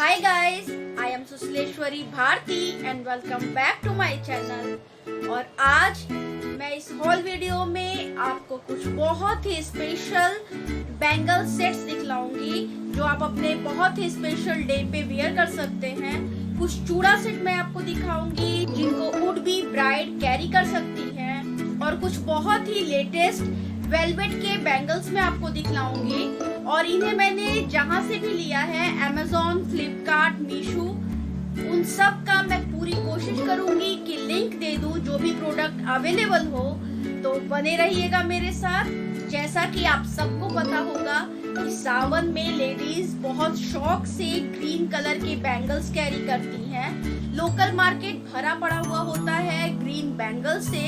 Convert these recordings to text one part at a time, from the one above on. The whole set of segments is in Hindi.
Hi guys, I am सुश्लेश्वरी Bharti and welcome back to my channel। और आज मैं इस हॉल वीडियो में आपको कुछ बहुत ही स्पेशल बैंगल सेट्स दिखलाऊंगी जो आप अपने बहुत ही स्पेशल डे पे वियर कर सकते हैं। कुछ चूड़ा सेट मैं आपको दिखाऊंगी जिनको वुड बी ब्राइड कैरी कर सकती है और कुछ बहुत ही लेटेस्ट वेलवेट के बैंगल्स में आपको दिखलाऊंगी। और इन्हें मैंने जहां से भी लिया है, Amazon, फ्लिपकार्ट, मीशो, उन सब का मैं पूरी कोशिश करूंगी कि लिंक दे दूं जो भी प्रोडक्ट अवेलेबल हो। तो बने रहिएगा मेरे साथ। जैसा कि आप सबको पता होगा कि सावन में लेडीज बहुत शौक से ग्रीन कलर के बैंगल्स कैरी करती हैं। लोकल मार्केट भरा पड़ा हुआ होता है ग्रीन बैंगल से,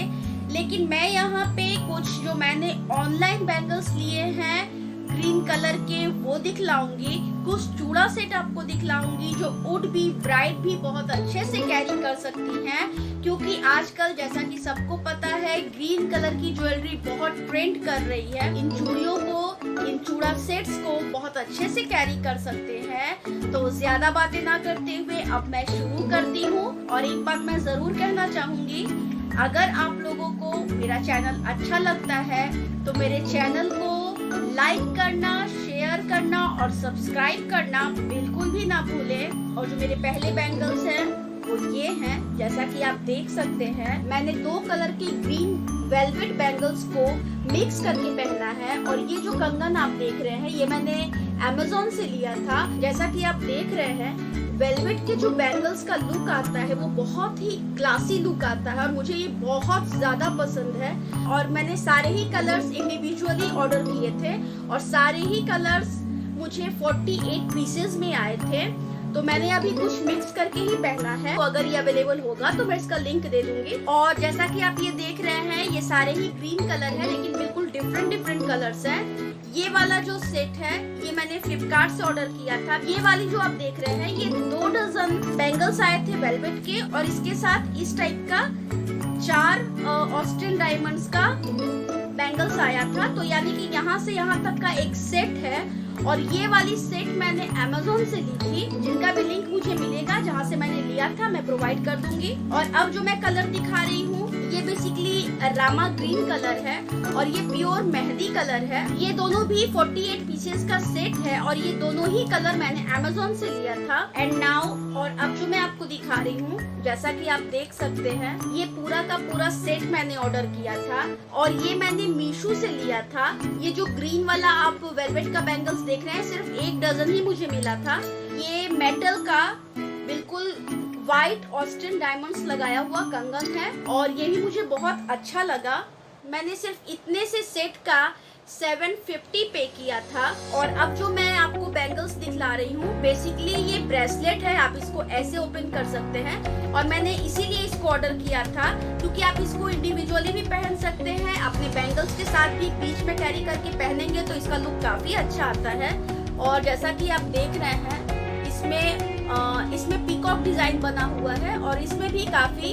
लेकिन मैं यहाँ पे कुछ जो मैंने ऑनलाइन बैंगल्स लिए हैं ग्रीन कलर के वो दिखलाऊंगी। कुछ चूड़ा सेट आपको दिखलाऊंगी जो वुड बी ब्राइड भी बहुत अच्छे से कैरी कर सकती हैं, क्योंकि आजकल जैसा कि सबको पता है ग्रीन कलर की ज्वेलरी बहुत ट्रेंड कर रही है। इन चूड़ियों को, इन चूड़ा सेट्स को बहुत अच्छे से कैरी कर सकते हैं। तो ज्यादा बातें ना करते हुए अब मैं शुरू करती हूँ। और एक बात मैं जरूर कहना चाहूंगी, अगर आप लोगों को मेरा चैनल अच्छा लगता है तो मेरे चैनल को लाइक करना, शेयर करना और सब्सक्राइब करना बिल्कुल भी ना भूलें। और जो मेरे पहले बैंगल्स हैं वो ये हैं, जैसा कि आप देख सकते हैं मैंने 2 कलर की ग्रीन वेलवेट बैंगल्स को मिक्स करके पहना है। और ये जो कंगन आप देख रहे हैं ये मैंने Amazon से लिया था। जैसा कि आप देख रहे हैं वेलवेट के जो बैंगल्स का लुक आता है वो बहुत ही क्लासी लुक आता है और मुझे ये बहुत ज्यादा पसंद है। और मैंने सारे ही कलर्स इंडिविजुअली ऑर्डर किए थे और सारे ही कलर्स मुझे 48 पीसेस में आए थे। तो मैंने अभी कुछ मिक्स करके ही पहना है। तो अगर ये अवेलेबल होगा तो मैं इसका लिंक दे दूंगी। और जैसा कि आप ये देख रहे हैं ये सारे ही ग्रीन कलर है, लेकिन बिल्कुल डिफरेंट कलर्स हैं। ये वाला जो सेट है ये मैंने फ्लिपकार्ट से ऑर्डर किया था। ये वाली जो आप देख रहे हैं ये 2 डजन बैंगल्स आए थे वेलवेट के और इसके साथ इस टाइप का 4 ऑस्ट्रियन डायमंड्स का बैंगल्स आया था। तो यानी कि यहाँ से यहाँ तक का एक सेट है। और ये वाली सेट मैंने Amazon से ली थी, जिनका भी लिंक मुझे मिलेगा जहाँ से मैंने लिया था मैं प्रोवाइड कर दूंगी। और अब जो मैं कलर दिखा रही हूँ ये बेसिकली रामा ग्रीन कलर है और ये प्योर मेहंदी कलर है। ये दोनों भी 48 पीसेस का सेट है और ये दोनों ही कलर मैंने Amazon से लिया था। एंड नाउ और अब जो मैं आपको दिखा रही हूँ, जैसा कि आप देख सकते हैं ये पूरा का पूरा सेट मैंने ऑर्डर किया था और ये मैंने मीशो से लिया था। ये जो ग्रीन वाला आप वेलवेट का बैंगल्स देख रहे हैं सिर्फ 1 डजन ही मुझे मिला था। ये मेटल का बिल्कुल व्हाइट ऑस्ट्रियन डायमंड्स लगाया हुआ कंगन है और ये भी मुझे बहुत अच्छा लगा। मैंने सिर्फ इतने से सेट का 750 पे किया था। और अब जो मैं आपको बैंगल्स दिखला रही हूँ बेसिकली ये ब्रेसलेट है, आप इसको ऐसे ओपन कर सकते हैं। और मैंने इसीलिए इसको ऑर्डर किया था क्योंकि आप इसको इंडिविजुअली भी पहन सकते हैं, अपने बैंगल्स के साथ भी बीच में कैरी करके पहनेंगे तो इसका लुक काफी अच्छा आता है। और जैसा कि आप देख रहे हैं इसमें पीकॉक डिजाइन बना हुआ है और इसमें भी काफी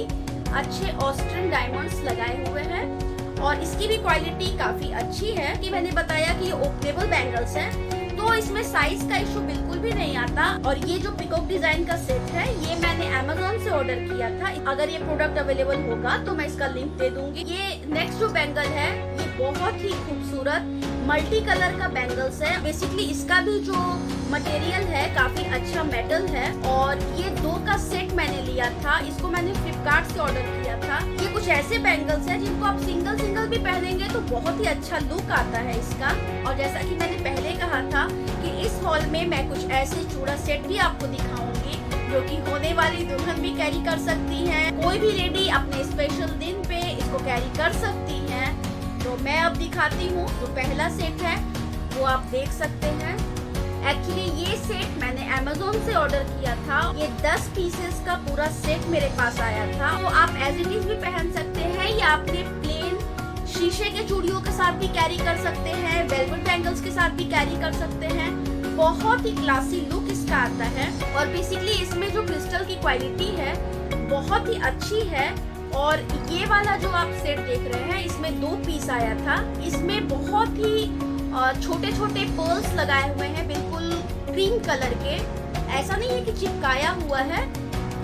अच्छे ऑस्ट्रियन डायमंड्स लगाए हुए हैं और इसकी भी क्वालिटी काफी अच्छी है। कि मैंने बताया कि ये ओपनेबल बैंगल्स हैं तो इसमें साइज का इशू बिल्कुल भी नहीं आता। और ये जो पीकॉक डिजाइन का सेट है ये मैंने Amazon से ऑर्डर किया था। अगर ये प्रोडक्ट अवेलेबल होगा तो मैं इसका लिंक दे दूंगी। ये नेक्स्ट जो बैंगल है ये बहुत ही खूबसूरत मल्टी कलर का बैंगल्स है। बेसिकली इसका भी जो मटेरियल है काफी अच्छा मेटल है। और ये 2 का सेट मैंने लिया था, इसको मैंने फ्लिपकार्ट से ऑर्डर किया था। ये कुछ ऐसे बैंगल्स हैं जिनको आप सिंगल भी पहनेंगे तो बहुत ही अच्छा लुक आता है इसका। और जैसा कि मैंने पहले कहा था कि इस हॉल में मैं कुछ ऐसे चूड़ा सेट भी आपको दिखाऊंगी जो कि होने वाली दुल्हन भी कैरी कर सकती है। कोई भी लेडी अपने स्पेशल दिन पे इसको कैरी कर सकती है। तो मैं अब दिखाती हूँ जो पहला सेट है वो आप देख सकते हैं। एक्चुअली ये सेट मैंने Amazon से ऑर्डर किया था। ये 10 पीसेस का पूरा सेट मेरे पास आया था। तो आप एज इट इज भी पहन सकते हैं या अपने प्लेन शीशे के चूड़ियों के साथ भी कैरी कर सकते हैं, वेलवेट बैंगल्स के साथ भी कैरी कर सकते हैं। बहुत ही क्लासी लुक इसका आता है। और बेसिकली इसमें जो क्रिस्टल की क्वालिटी है बहुत ही अच्छी है। और ये वाला जो आप सेट देख रहे हैं इसमें 2 पीस आया था। इसमें बहुत ही छोटे छोटे पर्ल्स लगाए हुए हैं बिल्कुल क्रीम कलर के। ऐसा नहीं है कि चिपकाया हुआ है,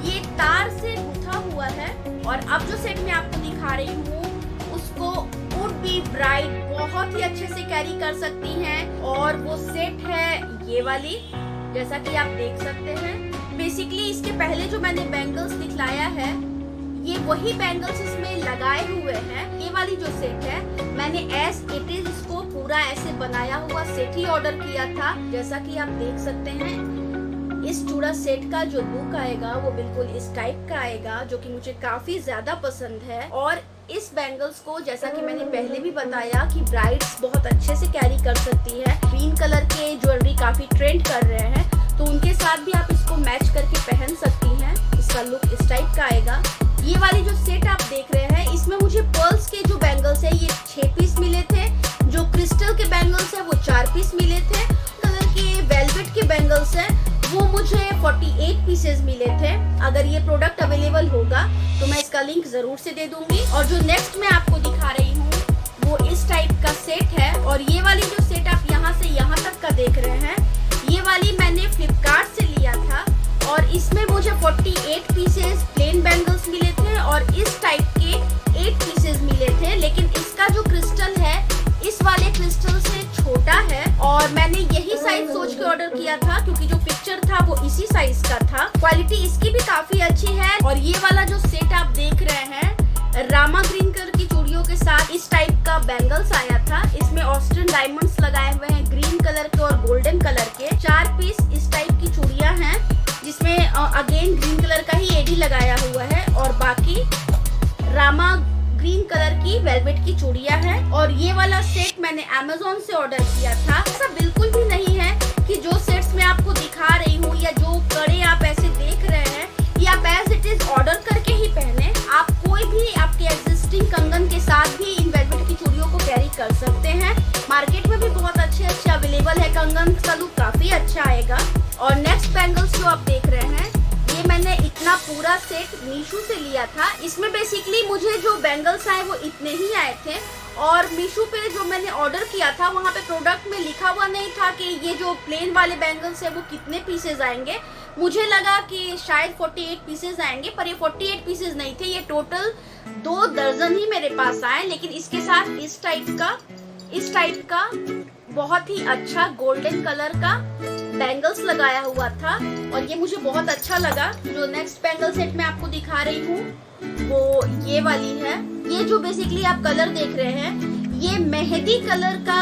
ये तार से गुथा हुआ है। और अब जो सेट मैं आपको दिखा रही हूँ उसको वुड बी ब्राइड बहुत ही अच्छे से कैरी कर सकती हैं। और वो सेट है ये वाली, जैसा कि आप देख सकते हैं। बेसिकली इसके पहले जो मैंने बैंगल्स दिखलाया है ये वही बैंगल्स इसमें लगाए हुए हैं। ये वाली जो सेट है मैंने एज इट इज इसको पूरा ऐसे बनाया हुआ सेट ही ऑर्डर किया था। जैसा कि आप देख सकते हैं इस चूड़ा सेट का जो लुक आएगा वो बिल्कुल इस टाइप का आएगा, जो कि मुझे काफी ज्यादा पसंद है। और इस बैंगल्स को जैसा कि मैंने पहले भी बताया कि ब्राइड्स बहुत अच्छे से कैरी कर सकती है। ग्रीन कलर के ज्वेलरी काफी ट्रेंड कर रहे हैं, तो उनके साथ भी आप इसको मैच करके पहन सकती हैं। इसका लुक इस टाइप का आएगा। ये वाली जो सेट आप देख रहे हैं इसमें मुझे पर्ल्स के जो बैंगल्स है ये 6 पीस मिले थे। जो क्रिस्टल के बैंगल्स है वो 4 पीस मिले थे। कलर के वेलवेट के बैंगल्स है वो मुझे 48 पीसेस मिले थे। अगर ये प्रोडक्ट अवेलेबल होगा तो मैं इसका लिंक जरूर से दे दूंगी। और जो नेक्स्ट मैं आपको दिखा रही हूँ वो इस टाइप का सेट है। और ये वाली जो सेट आप यहाँ से यहाँ तक का देख रहे हैं ये वाली मैंने फ्लिपकार्ट से लिया था। और इसमें मुझे 48 पीसेस प्लेन बैंगल्स मिले थे और इस टाइप के 8 पीसेस मिले थे। लेकिन इसका जो क्रिस्टल है इस वाले क्रिस्टल से छोटा है और मैंने यही साइज सोच के ऑर्डर किया था क्योंकि जो पिक्चर था वो इसी साइज का था। क्वालिटी इसकी भी काफी अच्छी है। और ये वाला जो सेट आप देख रहे हैं रामा ग्रीन कलर की चूड़ियों के साथ इस टाइप का बैंगल्स आया था। इसमें ऑस्ट्रियन डायमंड्स लगाए हुए हैं ग्रीन कलर के और गोल्डन कलर के। 4 पीस इस टाइप की चूड़ियां हैं जिसमें अगेन ग्रीन कलर का ही एडी लगाया हुआ है और बाकी रामा ग्रीन कलर की वेलवेट की चूड़ियां हैं। और ये वाला सेट मैंने Amazon से ऑर्डर किया था। ऐसा बिल्कुल भी नहीं है कि जो सेट्स मैं आपको दिखा रही हूँ या जो कड़े आप ऐसे देख रहे हैं ये आप एज इट इज ऑर्डर करके ही पहने। आप कोई भी आपके एग्जिस्टिंग कंगन के साथ भी इन वेलवेट की चूड़ियों को कैरी कर सकते हैं। मार्केट में भी बहुत अच्छे अवेलेबल है कंगन, का लुक काफी अच्छा आएगा। और नेक्स्ट बैंगल्स जो आप देख रहे हैं ये मैंने इतना पूरा सेट मीशो से लिया था। इसमें बेसिकली मुझे जो बैंगल्स आए वो इतने ही आए थे। और मीशो पे जो मैंने ऑर्डर किया था वहाँ पे प्रोडक्ट में लिखा हुआ नहीं था कि ये जो प्लेन वाले बैंगल्स है वो कितने पीसेज आएंगे। मुझे लगा कि शायद 48 पीसेज आएंगे, पर ये 48 पीसेज नहीं थे, ये टोटल 2 दर्जन ही मेरे पास आए। लेकिन इसके साथ इस टाइप का बहुत ही अच्छा गोल्डन कलर का बैंगल्स लगाया हुआ था और ये मुझे बहुत अच्छा लगा। जो नेक्स्ट बैंगल सेट मैं आपको दिखा रही हूँ वो ये वाली है। ये जो बेसिकली आप कलर देख रहे हैं ये मेहंदी कलर का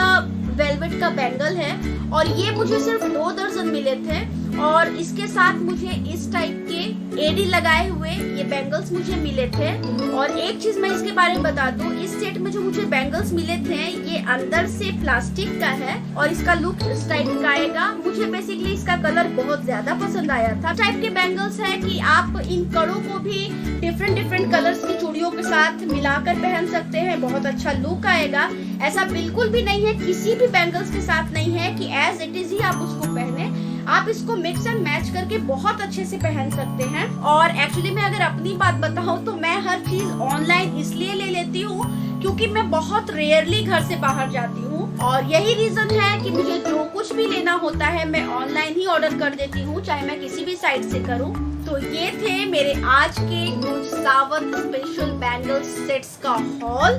वेलवेट का बैंगल है और ये मुझे सिर्फ 2 दर्जन मिले थे। और इसके साथ मुझे इस टाइप के एडी लगाए हुए ये बैंगल्स मुझे मिले थे। और एक चीज मैं इसके बारे में बता दूं, इस सेट में जो मुझे बैंगल्स मिले थे ये अंदर से प्लास्टिक का है और इसका लुक इस टाइप का आएगा। मुझे बेसिकली इसका कलर बहुत ज्यादा पसंद आया था। टाइप के बैंगल्स है कि आप इन कड़ों को भी डिफरेंट कलर्स की चूड़ियों के साथ मिलाकर पहन सकते हैं, बहुत अच्छा लुक आएगा। ऐसा बिल्कुल भी नहीं है, किसी भी बैंगल्स के साथ नहीं है कि एज इट इज ही आप उसको पहने। आप इसको मिक्स एंड मैच करके बहुत अच्छे से पहन सकते हैं। और एक्चुअली मैं अगर अपनी बात बताऊं तो मैं हर चीज ऑनलाइन इसलिए ले लेती हूँ क्योंकि मैं बहुत रेयरली घर से बाहर जाती हूँ और यही रीजन है कि मुझे जो कुछ भी लेना होता है मैं ऑनलाइन ही ऑर्डर कर देती हूँ, चाहे मैं किसी भी साइट से करूँ। तो ये थे मेरे आज के कुछ सावन स्पेशल बैंगल सेट्स का हॉल।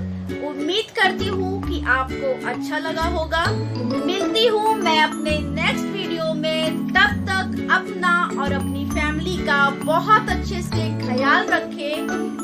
उम्मीद करती हूँ कि आपको अच्छा लगा होगा। मिलती हूँ मैं अपने नेक्स्ट वीडियो में, तब तक अपना और अपनी फैमिली का बहुत अच्छे से ख्याल रखें।